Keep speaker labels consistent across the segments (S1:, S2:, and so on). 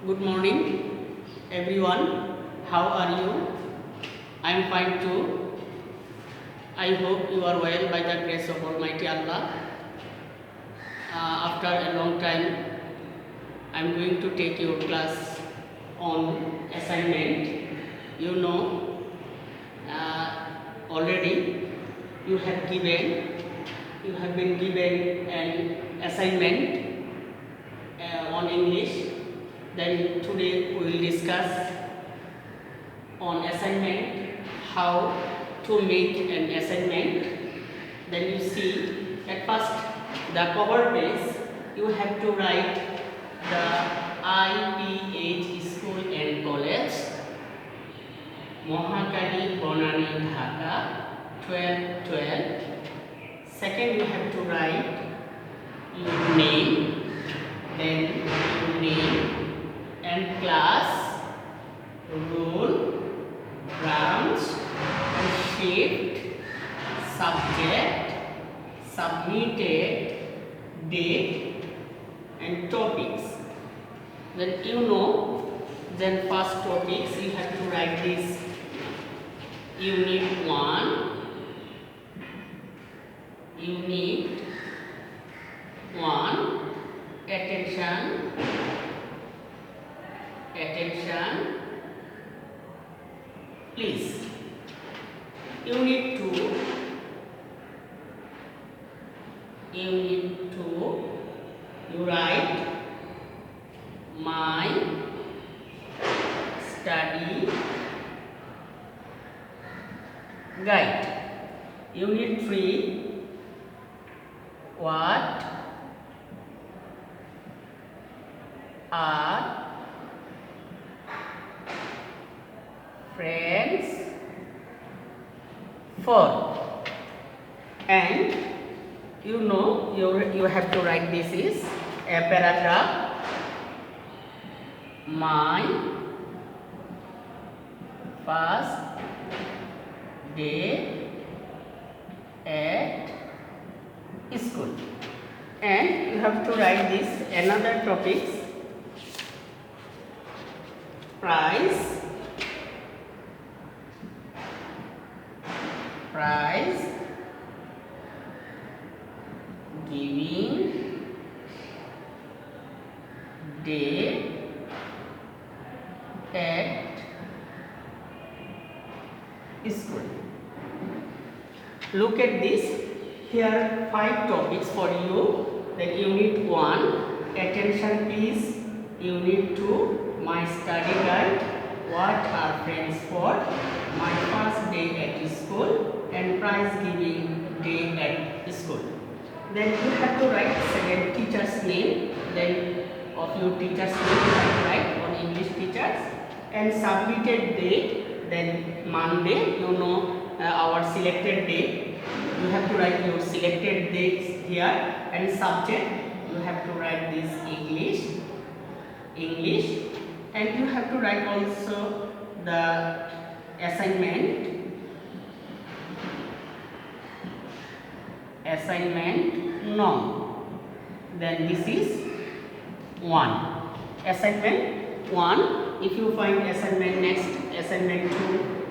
S1: Good morning, everyone. How are you? I am fine too. I hope you are well by the grace of Almighty Allah. After a long time, I am going to take your class on assignment. You know, already you have been given an assignment on English. Then today we will discuss on assignment how to make an assignment. Then you see at first the cover page you have to write the IPH School and College, Mohakali, Bonani, Dhaka, 1212. Second, you have to write your name, then your name and class, rule, branch and shift, subject, submitted, date and topics. Then then first topics you have to write this unit 1, unit 1, attention, please. Unit 2, you write my study guide. Unit 3, what are friends for? And you have to write this is a paragraph. My first day at school. And you have to write this another topics. Prize giving day at school. Look at this. Here 5 topics for you. Then unit 1, attention please. Unit 2, my study guide. What are friends for? My first day at school and prize giving day at school. Then you have to write second teacher's name. Then of your teacher's name you have to write on English teachers and submitted date. Then Monday, our selected date. You have to write your selected dates here and subject. You have to write this English, and you have to write also the assignment no. Then this is 1 assignment 1. If you find assignment next, assignment 2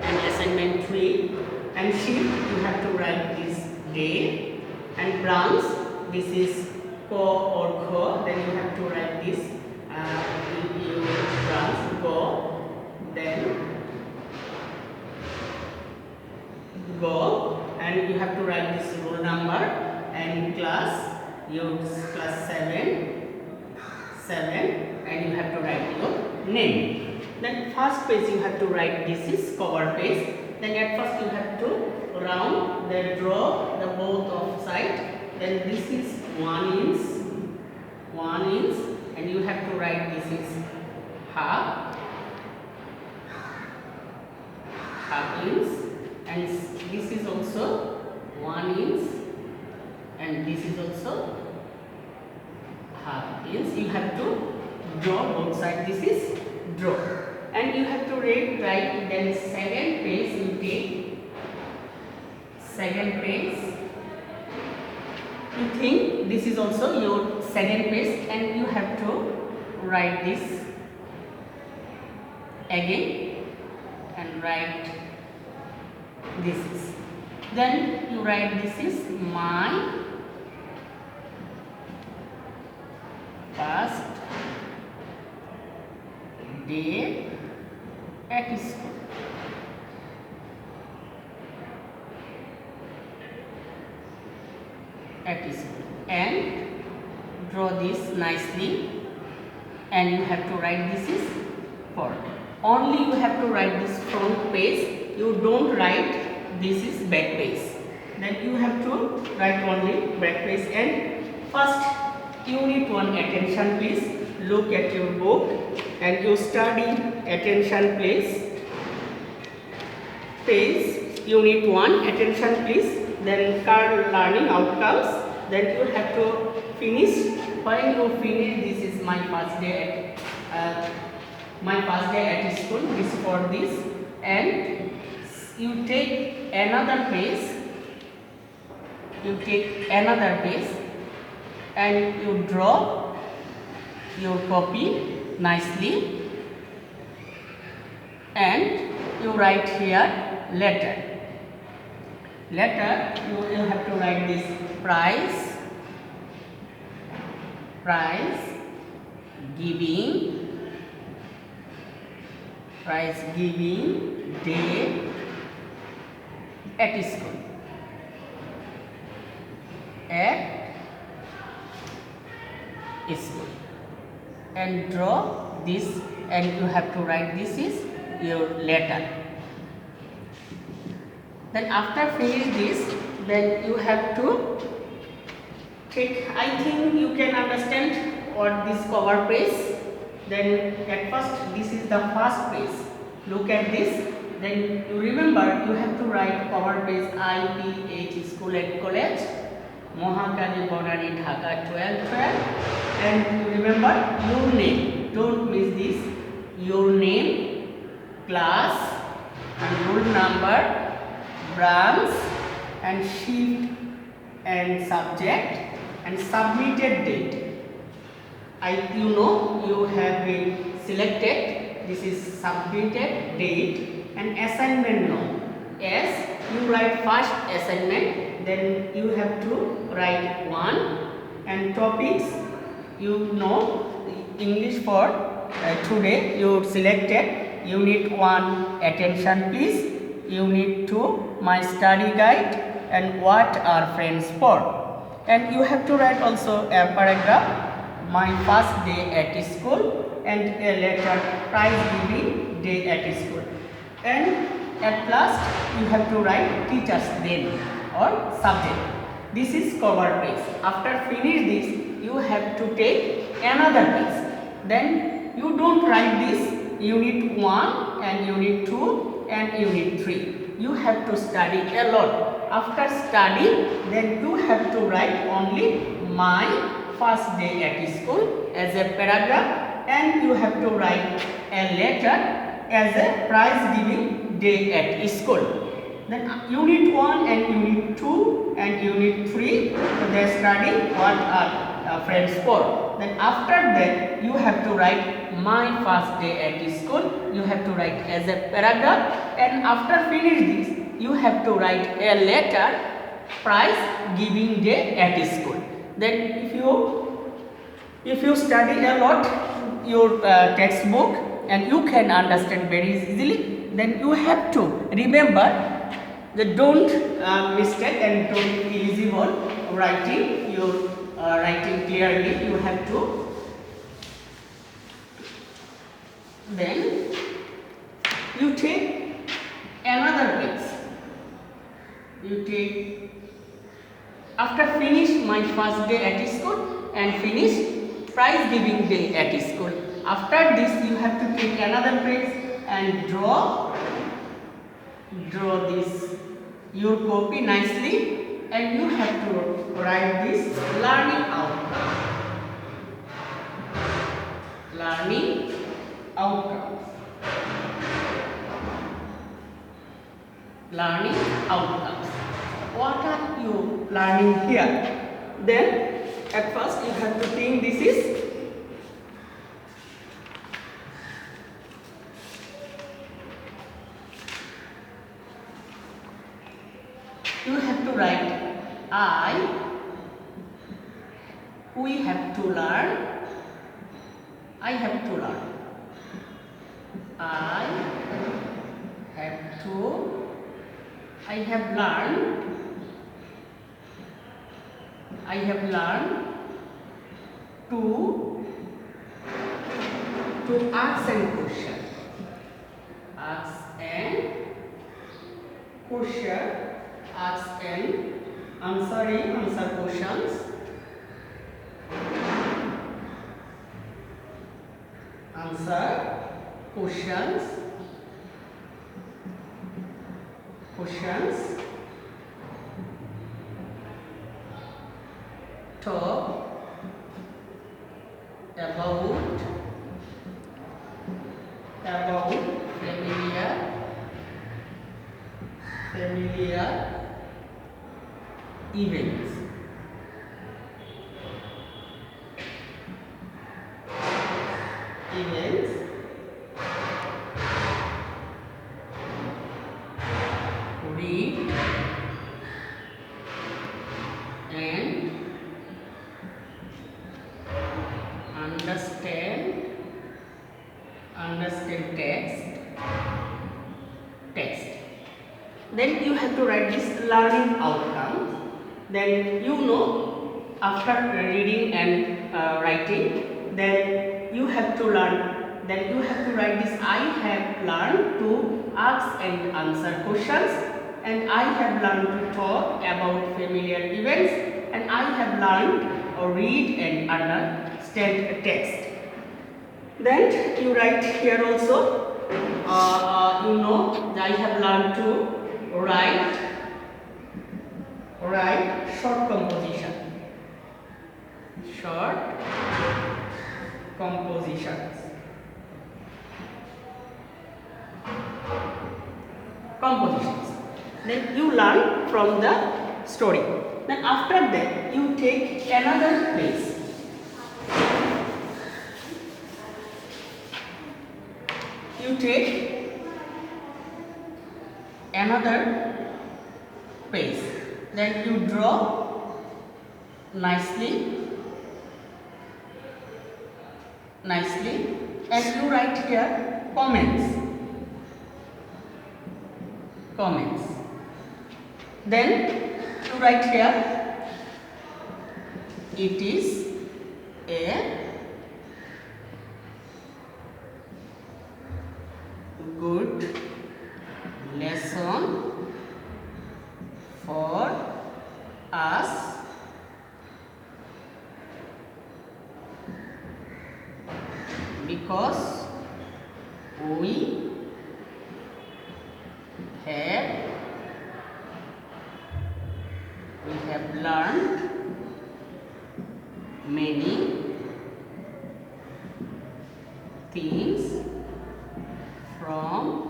S1: and assignment 3 and shift, you have to write this day and branch. This is ko or kho. Then you have to write this branch go. Then go, and you have to write this roll number and class. Your class 7, and you have to write your name. Then first page you have to write this is cover page. Then at first you have to round, then draw the both of side. Then this is 1 inch, and you have to write this is half inch, and this is also 1 inch, and this is also half inch. You have to draw both sides. This is draw. And you have to write. Then second page you take. Second page you think this is also your second page, and you have to write this again and write this is. Then you write this is my first day at school. And draw this nicely, and you have to write this is for. Only you have to write this front page, you don't write this is back page. Then you have to write only back page. And first unit 1 attention please. Look at your book and you study attention please. Page unit 1 attention please. Then card learning outcomes. Then you have to finish. When you finish, this is my first day at school. This for this, and you take another page. And you draw your copy nicely, and you write here letter. You will have to write this prize giving day at school. And draw this, and you have to write this is your letter. Then after finish this, then you have to take, I think you can understand what this cover page. Then at first this is the first page. Look at this. Then you remember you have to write cover page IPH School and College, Mohakali Bonani Dhaka 1212. And you remember your name. Don't miss this. Your name, class, and roll number, branch, and shift and subject, and submitted date. You have been selected. This is submitted date. And assignment no. As you write first assignment, then you have to write 1. And topics, English for today you selected unit 1 attention please, unit 2 my study guide, and what are friends for. And you have to write also a paragraph, my first day at school, and a letter, prize giving day at school. And at last you have to write teacher's name or subject. This is cover page. After finish this, you have to take another page. Then you don't write this unit 1 and unit 2 and unit 3. You have to study a lot. After study, then you have to write only my first day at school as a paragraph, and you have to write a letter as a prize giving day at school. Then unit 1 and unit 2 and unit 3, they study what are friends for. Then after that, you have to write my first day at school. You have to write as a paragraph, and after finish this, you have to write a letter, prize giving day at school. Then if you study a lot your textbook and you can understand very easily, then you have to remember that don't mistake and don't eligible writing your writing clearly. You have to then you take another page. You take after finish my first day at school and finish prize giving day at school. After this you have to take another page and draw this your copy nicely, and you have to write this learning outcome. Learning outcomes. Learning outcomes. What are you learning here? Then at first you have to think this is you have to write we have to learn, I have to learn, I have to, I have learned, I have learned to ask and question, ask and question, ask and answer questions, answer questions, talk about familiar events. Read and understand text. Then you have to write this learning outcome. Then after reading and writing, then you have to learn. Then you have to write this. I have learned to ask and answer questions, and I have learned to talk about familiar events, and I have learned to read and understand text. Then you write here also. I have learned to write short compositions. Then you learn from the story. Then after that you take another place. You take another page. Then you draw nicely, and you write here comments. Then you write here, it is a good lesson for us because we have learned many things from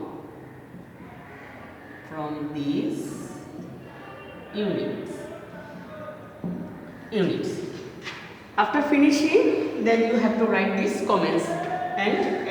S1: these units. After finishing, then you have to write these comments, and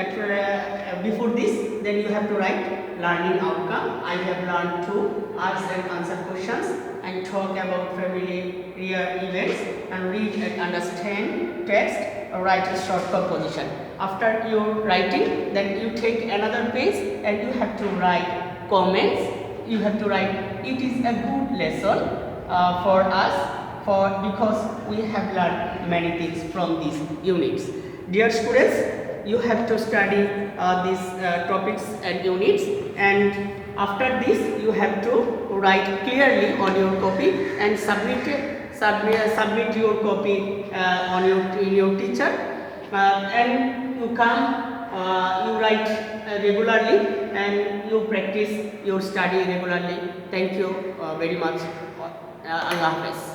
S1: before this, then you have to write learning outcome. I have learned to ask and answer questions and talk about familiar events and read and understand text or write a short composition. After your writing, then you take another page and you have to write comments. You have to write, it is a good lesson for us because we have learned many things from these units. Dear students, you have to study these topics and units, and after this you have to write clearly on your copy and submit your copy in your teacher, and you write regularly and you practice your study regularly. Thank you very much. Allah Hafiz.